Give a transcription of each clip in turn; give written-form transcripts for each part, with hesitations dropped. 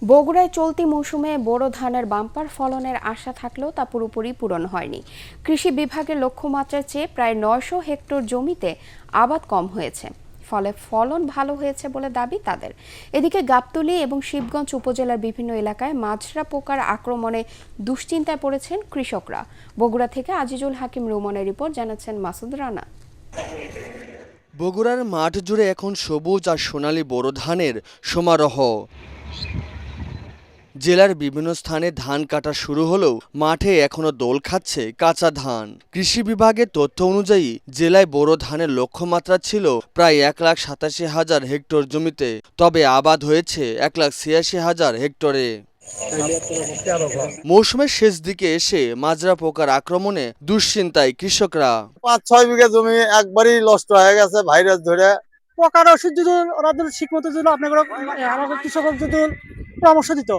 বগুড়ায় চলতি মৌসুমে বোরো ধানের বাম্পার ফলনের আশা থাকলেও তা পুরোপুরি পূরণ হয়নি। কৃষি বিভাগের লক্ষ্যমাত্রার চেয়ে প্রায় ৯০০ হেক্টর জমিতে আবাদ কম হয়েছে, ফলে ফলন ভালো হয়েছে বলে দাবি তাদের। এদিকে গাবতলী এবং শিবগঞ্জ উপজেলার বিভিন্ন এলাকায় মাজরা পোকার আক্রমণে দুশ্চিন্তায় পড়েছেন কৃষকরা। বগুড়া থেকে আজিজুল হাকিম রুমনের রিপোর্ট, জানাচ্ছেন মাসুদ রানা। বগুড়ার মাঠ জুড়ে এখন সবুজ আর সোনালী বোরো ধানের সমারোহ। জেলার বিভিন্ন স্থানে ধান কাটা শুরু হলেও মাঠে এখনো দোল খাচ্ছে কাঁচা ধান। কৃষি বিভাগের তথ্য অনুযায়ী জেলায় বোরো ধানের লক্ষ্যমাত্রা ছিল প্রায় ১,৮৭,০০০ হেক্টর জমিতে, তবে আবাদ হয়েছে ১,৮৬,০০০ হেক্টরে। মৌসুমের শেষ দিকে এসে মাজরা পোকার আক্রমণে দুশ্চিন্তায় কৃষকরা। ৫-৬ বিঘা জমি একবারই নষ্ট হয়ে গেছে ভাইরাস ধরে। পোকার ওষুধ যদি ওরা ঠিক মতো যদি আপনাদের আমাদের কৃষক যদি পরামর্শ দিত,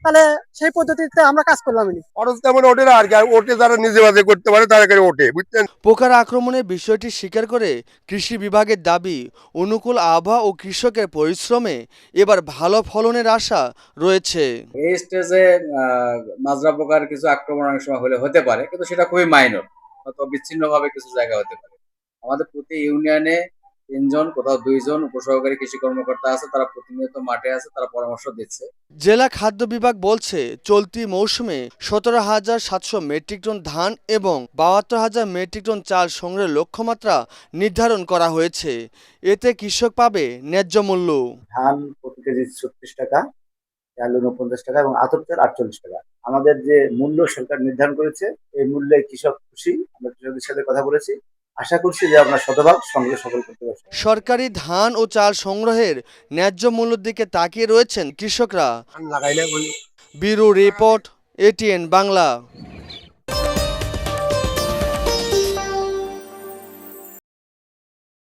তাহলে সেই পদ্ধতিতে আমরা কাজ করলাম। খরচ তেমন ওঠে না আর কি, ওঠে যারা নিজে বাজে করতে পারে তারা করে ওঠে, বুঝছেন। পোকার আক্রমণের বিষয়টি স্বীকার করে কৃষি বিভাগের দাবি, অনুকূল আবহাওয়া ও কৃষকের পরিশ্রমে এবার ভালো ফলনের আশা রয়েছে। এই স্টেজে মাজরা পোকার কিছু আক্রমণ অনেক সময় হতে পারে, কিন্তু সেটা খুবই মাইনর, হয়তো বিচ্ছিন্নভাবে কিছু জায়গা হতে পারে। আমাদের প্রতি ইউনিয়নে ৩ জন, কোথাও ২ জন উপসহকারী কৃষি কর্মকর্তা আছে, তারা প্রতিনিয়ত মাঠে আছে, তারা পরামর্শ দিচ্ছে। জেলা খাদ্য বিভাগ বলছে চলতি মৌসুমে ১৭,৭০০ মেট্রিক টন ধান এবং ৭২,০০০ মেট্রিক টন চাল সংগ্রহের লক্ষ্যমাত্রা নির্ধারণ করা হয়েছে। এতে কৃষক পাবে ন্যায্য মূল্য। ধান প্রতি কেজি ৩৬ টাকা, চাল ৪৯ টাকা এবং আতপ চাল ৪৮ টাকা। আমাদের যে মূল্য সরকার নির্ধারণ করেছে, এই মূল্যে কৃষক খুশি। আমরা কৃষকদের সাথে কথা বলেছি, আশা করছি যে আমরা শতভাগ সংগ্রহ সফল করতে পারব। সরকারি ধান ও চাল সংগ্রহের ন্যায্য মূল্যের দিকে তাকিয়ে রয়েছেন কৃষকরা। Bureau report, ATN Bangla.